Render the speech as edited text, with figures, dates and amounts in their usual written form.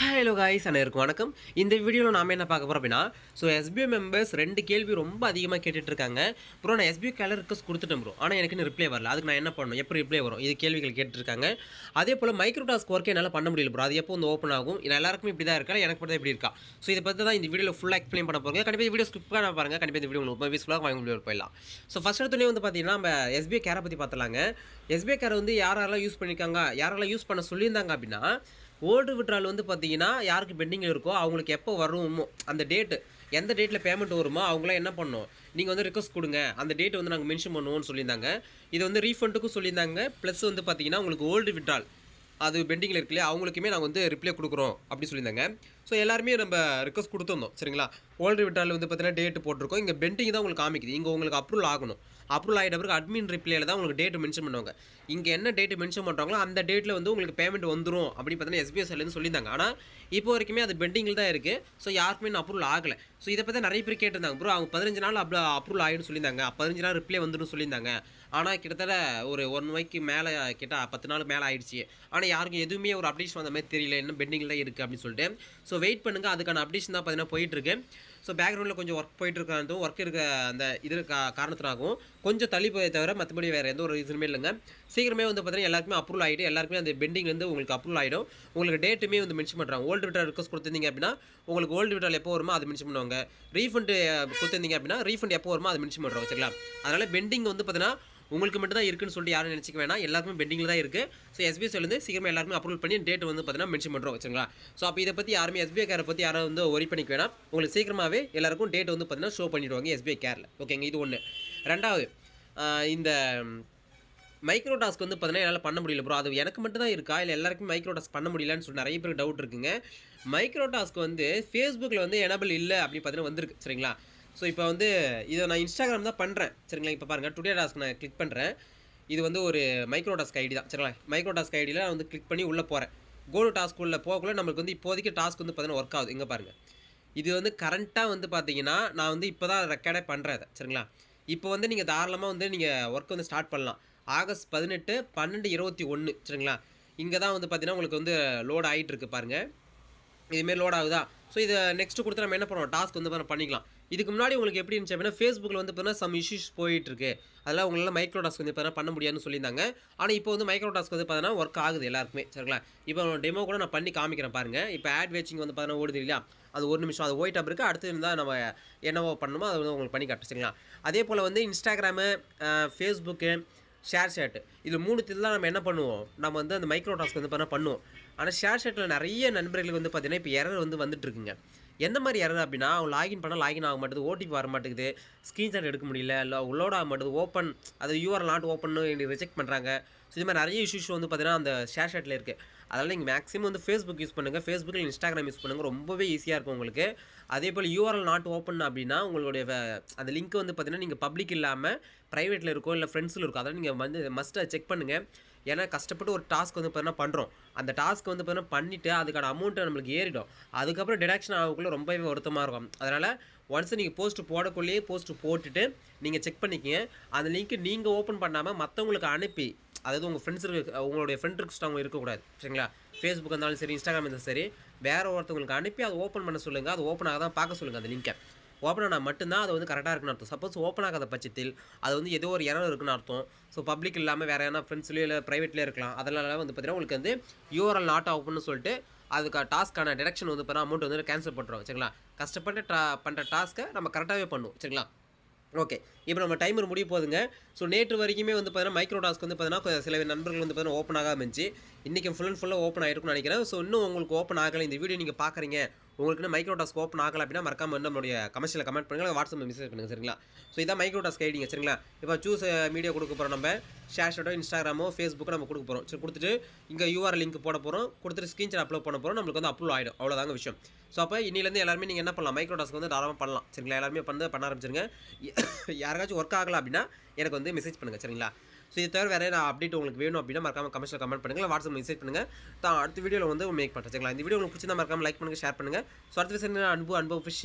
Hello guys அனைவருக்கும் வணக்கம். இந்த வீடியோவில் நாம என்ன பார்க்க போகிறோம் அப்படின்னா, எஸ்பிஐ மெம்பர்ஸ் 2 கேள்வி ரொம்ப அதிகமாக கேட்டுட்டு இருக்காங்க. ப்ரோ நான் எஸ்பிஐ கேலர் ரிக்வெஸ்ட் கொடுத்துட்டேன் ப்ரோ, ஆனால் எனக்கு ரிப்ளை வரல. அதுக்கு நான் என்ன பண்ணணும், எப்படி ரிப்ளை வரும், இது கேள்விகள் கேட்டுருக்காங்க. அதே போல் மைக்ரோ டாஸ்க் ஒர்க்கே என்னால் பண்ண முடியல ப்ரோ, அது எப்போ வந்து ஓப்பன் ஆகும், இது எல்லாருக்குமே இப்படி தான் இருக்கா, எனக்கு மட்டும் தான் இப்படி இருக்கா. இதை பற்றி தான் இந்த வீடியோவில் ஃபுல்லாக எக்ஸ்பிளைன் பண்ண போகிறேன். கண்டிப்பாக வீடியோ ஸ்கிப் பண்ண பாருங்கள். கண்டிப்பாக இந்த வீடியோ உங்களுக்கு பீஸ்ஃபுல்லாக வாங்க வீடியோ போயிடலாம். ஃபஸ்ட் எடுத்தோடனே வந்து பார்த்தீங்கன்னா நம்ம எஸ்பிஐ கேரை பற்றி பார்த்துலாங்க. எஸ்பிஐ கேரை வந்து யாரெல்லாம் யூஸ் பண்ணியிருக்காங்க, யாரெல்லாம் யூஸ் பண்ண சொல்லியிருந்தாங்க அப்படின்னா, ஓல்டு விட்ரால் வந்து பார்த்தீங்கன்னா யாருக்கு பெண்டிங்கில் இருக்கோ அவங்களுக்கு எப்போ வருமோ அந்த டேட்டு, எந்த டேட்டில் பேமெண்ட் வருமோ அவங்களாம் என்ன பண்ணணும், நீங்கள் வந்து ரிக்வஸ்ட் கொடுங்க, அந்த டேட் வந்து நாங்கள் மென்ஷன் பண்ணுவோம்னு சொல்லியிருந்தாங்க. இது வந்து ரீஃபண்டுக்கும் சொல்லியிருந்தாங்க. ப்ளஸ் வந்து பார்த்தீங்கன்னா உங்களுக்கு ஓல்டு விட்ரால் அது பெண்டிங்கில் இருக்கு இல்லையா, அவங்களுக்குமே நாங்கள் வந்து ரிப்ளை கொடுக்குறோம் அப்படி சொல்லியிருந்தாங்க. எல்லாருமே நம்ம ரிக்வஸ்ட் கொடுத்துருந்தோம் சரிங்களா. ஓல்டு விட்ரால் வந்து பார்த்தீங்கன்னா டேட்டு போட்டிருக்கோம். இங்கே பெண்டிங் தான் உங்களுக்கு காமிக்குது. இங்கே உங்களுக்கு அப்ரூவல் ஆகணும். அப்ரூவல் ஆகிட்ட பிறகு அட்மின் ரிப்ளைல தான் உங்களுக்கு டேட்டு மென்ஷன் பண்ணுவாங்க. இங்கே என்ன டேட்டு மென்ஷன் பண்ணுறாங்களோ அந்த டேட்டில் வந்து உங்களுக்கு பேமெண்ட் வந்துடும் அப்படின்னு பார்த்தீங்கன்னா எஸ்பிஎஸ்லேருந்து சொல்லியிருந்தாங்க. ஆனால் இப்போ வரைக்குமே அது பெண்டிங்கில் தான் இருக்குது. யாருக்குமே இன்னும் அப்ரூவல் ஆகலை. இதை பற்றி நிறைய பேர் கேட்டிருந்தாங்க. ப்ரோ அவங்க 15 நாள் அப்ரூவல் ஆகிடும் சொல்லியிருந்தாங்க, 15 நாள் ரிப்ளை வந்துடும் சொல்லியிருந்தாங்க. ஆனால் கிட்டத்தட்ட ஒரு 1 வீக்கு மேலே கிட்ட 10 நாள் மேலே ஆயிடுச்சு. ஆனால் யாருக்கும் எதுவுமே ஒரு அப்டேஷன் வந்த மாதிரி தெரியல, இன்னும் பெண்டிங்கில் தான் இருக்குது அப்படின்னு சொல்லிட்டு. வெயிட் பண்ணுங்கள், அதுக்கான அப்டேஷன் தான் பார்த்தீங்கன்னா போயிட்டுருக்கு. பேக்ரவுண்டில் கொஞ்சம் ஒர்க் போயிட்டு இருக்காதும், ஒர்க் இருக்க அந்த இது காரணத்தினாகவும் கொஞ்சம் தள்ளி போய் தவிர மற்றபடி வேறு எந்த ஒரு ரீசனுமே இல்லைங்க. சீக்கிரமே வந்து பார்த்தீங்கன்னா எல்லாருக்குமே அப்ரூவல் ஆகிட்டு எல்லாருக்குமே அந்த பெண்டிங்லேருந்து உங்களுக்கு அப்ரூவல் ஆகிடும். உங்களுக்கு டேட்டுமே வந்து மென்ஷன் பண்ணுறாங்க. ஓல்டு விட்ரால் ரிக்வஸ்ட் கொடுத்துருந்தீங்க அப்படின்னா உங்களுக்கு ஓல்டு விட்ரால் எப்போ வருமோ அது மென்ஷன் பண்ணுவாங்க. ரீஃபண்டு கொடுத்துருந்தீங்க அப்படின்னா ரீஃபண்ட் எப்போ வருமோ அது மென்ஷன் பண்ணுறோம் சரிங்களா. அதனால் பெண்டிங் வந்து பார்த்தீங்கன்னா உங்களுக்கு மட்டும் தான் இருக்குன்னு சொல்லிட்டு யாரும் நினச்சிக்க வேணாம். எல்லாருமே பெண்டிங்கில் தான் இருக்குது. எஸ்பிஐ வந்து சீக்கிரமாக எல்லாருமே அப்ரூவல் பண்ணி டேட் வந்து பார்த்தீங்கன்னா மென்ஷன் பண்ணுறோம் வச்சுங்களா. அப்போ இதை பற்றி யாருமே எஸ்பிஐ கேரை பற்றி யாரும் வந்து ஒரி பண்ணிக்க வேணாம். உங்களுக்கு சீக்கிரமாகவே எல்லாருக்கும் டேட் வந்து பார்த்தீங்கன்னா ஷோ பண்ணிவிடுவாங்க எஸ்பிஐ கேரில். ஓகேங்க, இது ஒன்று. ரெண்டாவது, இந்த மைக்ரோ டாஸ்க் வந்து பார்த்தீங்கன்னா என்னால் பண்ண முடியல ப்ரோ, அது எனக்கு மட்டும் தான் இருக்கா இல்லை எல்லாருக்குமே மைக்ரோ டாஸ்க் பண்ண முடியலன்னு சொல்லி நிறைய பேருக்கு டவுட் இருக்குங்க. மைக்ரோ டாஸ்க் வந்து ஃபேஸ்புக்கில் வந்து எனபிள் இல்லை அப்படின்னு பார்த்தீங்கன்னா வந்திருக்கு சரிங்களா. இப்போ வந்து இதை நான் இன்ஸ்டாகிராம் தான் பண்ணுறேன் சரிங்களா. இப்போ பாருங்கள், டுடே டாஸ்க் நான் கிளிக் பண்ணுறேன். இது வந்து ஒரு மைக்ரோ டாஸ்க் ஐடி தான் சரிங்களா. மைக்ரோ டாஸ்க் ஐடியில் நான் வந்து கிளிக் பண்ணி உள்ளே போகிறேன். கோல் டாஸ்க் உள்ளே போகக்குள்ள நமக்கு வந்து இப்போதைக்கு டாஸ்க் வந்து பார்த்தீங்கன்னா ஒர்க் ஆகுது. இங்கே பாருங்கள், இது வந்து கரண்ட்டாக வந்து பார்த்தீங்கன்னா நான் வந்து இப்போ தான் ரெக்கார்டே பண்ணுறேன் சரிங்களா. இப்போ வந்து நீங்கள் தாராளமாக வந்து நீங்கள் ஒர்க் வந்து ஸ்டார்ட் பண்ணலாம். ஆகஸ்ட் 18 12 21 சரிங்களா. இங்கே தான் வந்து பார்த்தீங்கன்னா உங்களுக்கு வந்து லோட் ஆகிட்டு இருக்கு பாருங்கள். இதுமாரி லோட் ஆகுதா. இதை நெக்ஸ்ட்டு கொடுத்து நம்ம என்ன பண்ணுவோம், டாஸ்க் வந்து பண்ணிக்கலாம். இதுக்கு முன்னாடி உங்களுக்கு எப்படி இருந்துச்சு அப்படின்னா ஃபேஸ்புக்கில் வந்து பார்த்தீங்கன்னா சம் இஷ்யூஸ் போயிட்டுருக்கு. அதெல்லாம் உங்களால் மைக்ரோ டாஸ்க் வந்து பார்த்தீங்கன்னா பண்ண முடியாதுன்னு சொல்லியிருந்தாங்க. ஆனால் இப்போ வந்து மைக்ரோ டாஸ்க் வந்து பார்த்தீங்கன்னா ஒர்க் ஆகுது எல்லாருக்குமே சரிங்களா. இப்போ டெமோ கூட நான் பண்ணி காமிக்கிறேன் பாருங்கள். இப்போ ஆட் வேச்சிங் வந்து பார்த்தீங்கன்னா ஓடுது இல்லையா, அது 1 நிமிஷம் அது ஒயிட் அப் இருக்குது. அடுத்து இருந்தால் நம்ம என்னவோ பண்ணணுமோ அதை வந்து உங்களுக்கு பண்ணி காட்டு சரிங்களா. அதே போல் வந்து இன்ஸ்டாகிராமு, ஃபேஸ்புக்கு, ஷேர் சேட்டு, இது 3 தான் நம்ம என்ன பண்ணுவோம், நம்ம வந்து அந்த மைக்ரோ டாஸ்க் வந்து பண்ணுவோம். ஆனால் ஷேர் சேட்டில் நிறைய நண்பர்களுக்கு வந்து பார்த்தீங்கன்னா இப்போ எரர் வந்து வந்துட்டுருக்குங்க. எந்த மாதிரி எரர் அப்படின்னா, அவங்க லாகின் பண்ணால் லாகின் ஆக மாட்டேது, ஓடிபி வர மாட்டேங்குது, ஸ்க்ரீன்ஷாட் எடுக்க முடியல, இல்லை லோட் ஆக மாட்டேது, ஓப்பன் அது யூஆர்எல் நாட் ஓப்பன்னு ரிஜெக்ட் பண்ணுறாங்க. இது மாதிரி நிறைய இஷ்யூஸ் வந்து பார்த்தீங்கன்னா அந்த ஷேர் சேட்டில் இருக்குது. அதனால் நீங்கள் மேக்ஸிமம் வந்து ஃபேஸ்புக் யூஸ் பண்ணுங்கள், ஃபேஸ்புக்கில் இன்ஸ்டாகிராம் யூஸ் பண்ணுங்கள், ரொம்பவே ஈஸியாக இருக்கும் உங்களுக்கு. அதே போல் யூஆர்எல் நாட் ஓப்பன் அப்படின்னா உங்களுடைய அந்த லிங்க் வந்து பார்த்தீங்கன்னா நீங்கள் பப்ளிக் இல்லாமல் ப்ரைவேட்டில் இருக்கும், இல்லை ஃப்ரெண்ட்ஸில் இருக்கும். அதனால் நீங்கள் வந்து மஸ்ட்டாக செக் பண்ணுங்கள். ஏன்னா கஷ்டப்பட்டு ஒரு டாஸ்க் வந்து பார்த்தீங்கன்னா பண்ணுறோம். அந்த டாஸ்க் வந்து பார்த்தீங்கன்னா பண்ணிவிட்டு அதுக்கான அமௌண்ட்டை நம்மளுக்கு ஏறிடும். அதுக்கப்புறம் டிடக்ஷன் ஆகக்குள்ளே ரொம்பவே வருத்தமாக இருக்கும். அதனால் ஒன்ஸ் நீங்கள் போஸ்ட்டு போடக்குள்ளேயே போஸ்ட்டு போட்டுட்டு நீங்கள் செக் பண்ணிக்கிங்க. அந்த லிங்க்கு நீங்கள் ஓப்பன் பண்ணாமல் மற்றவங்களுக்கு அனுப்பி, அதாவது உங்கள் ஃப்ரெண்ட்ஸுக்கு, உங்களுடைய ஃப்ரெண்ட் ரிக்வெஸ்ட் அவங்க இருக்கக்கூடாது சரிங்களா. ஃபேஸ்புக் இருந்தாலும் சரி, இன்ஸ்டாகிராம் இருந்தாலும் சரி, வேறு ஒருத்தவங்களுக்கு அனுப்பி அதை ஓப்பன் பண்ண சொல்லுங்கள். அது ஓப்பன் ஆக தான் பார்க்க சொல்லுங்கள். அந்த லிங்கை ஓப்பன் ஆனால் மட்டும்தான் அது வந்து கரெக்டாக இருக்குன்னு அர்த்தம். சப்போஸ் ஓப்பன் ஆகாத பட்சத்தில் அது வந்து ஏதோ ஒரு எரர் இருக்குன்னு அர்த்தம். பப்ளிக் இல்லாமல் வேறு எதனா ஃப்ரெண்ட்ஸ்லேயோ இல்லை ப்ரைவேட்லேயே இருக்கலாம். அதனால வந்து பார்த்தீங்கன்னா உங்களுக்கு வந்து யூஆர்எல் நாட் ஓப்பன்னு சொல்லிட்டு அதுக்கு டாஸ்க்கான டிடக்ஷன் வந்து பார்த்தா அமௌண்ட் வந்து கேன்சல் பண்ணுறோம் சரிங்களா. கஷ்டப்பட்டு பண்ணுற டாஸ்க்கை நம்ம கரெக்டாகவே பண்ணுவோம் சரிங்களா. ஓகே, இப்போ நம்ம டைமர் முடிய போகுதுங்க. நேற்று வரைக்குமே வந்து பார்த்தீங்கன்னா மைக்ரோ டாஸ்க் வந்து பார்த்தீங்கன்னா சில நண்பர்கள் வந்து பார்த்தீங்கன்னா ஓப்பன் ஆகாமல் இருந்துச்சு. இன்றைக்கி ஃபுல்லாக ஓப்பன் ஆகிருக்குன்னு நினைக்கிறேன். இன்னும் உங்களுக்கு ஓப்பன் ஆகலை, இந்த வீடியோ நீங்கள் பார்க்குறீங்க, உங்களுக்கு மைக்ரோ டாஸ்க் ஓப்பன் ஆகலை அப்படின்னா மறக்காம வந்து நம்மளுடைய கமெண்ட்ஸில் கமெண்ட் பண்ணுங்கள், வாட்ஸ்அப்பில் மெசேஜ் பண்ணுங்கள் சரிங்களா. இதான் மைக்ரோ டாஸ்க் ஐடிங்க சரிங்களா. இப்போ சூஸ் மீடியா கொடுக்க போகிறோம், நம்ம ஷேர் ஷாட்டோ இன்ஸ்டாகிராமோ ஃபேஸ்புக்கோ நம்ம கொடுக்க போகிறோம். கொடுத்துட்டு இங்கே யூஆர்எல் லிங்க் போட போகிறோம், கொடுத்துட்டு ஸ்க்ரீன்ஷாட் அப்லோட் பண்ண போகிறோம், நம்மளுக்கு வந்து அப்லோட் ஆகிடும். அவ்வளோதாங்க விஷயம். அப்போ இன்னிலேருந்து எல்லாருமே நீங்கள் என்ன பண்ணலாம், மைக்ரோ டாஸ்க் வந்து தாராளமாக பண்ணலாம் சரிங்களா. எல்லாருமே பண்ண ஆரம்பிச்சிருங்க. யாருக்காச்சும் ஒர்க் ஆகலை அப்படின்னா எனக்கு வந்து மெசேஜ் பண்ணுங்கள் சரிங்களா. இது தவிர வேறு நான் அப்டேட் உங்களுக்கு வேணும் அப்படின்னா மறக்காம கமெண்ட்ஸில் கமெண்ட் பண்ணுங்கள், வாட்ஸ்அப் மெசேஜ் பண்ணுங்கள். அடுத்த வீடியோவில் வந்து மேக் பண்ணுறேன் சரிங்களா. இந்த வீடியோ உங்களுக்கு பிடிச்சிருந்தா மறக்காம லைக் பண்ணுங்கள், ஷேர் பண்ணுங்கள். அடுத்த விஷயம் அன்பு ஃபிஷ்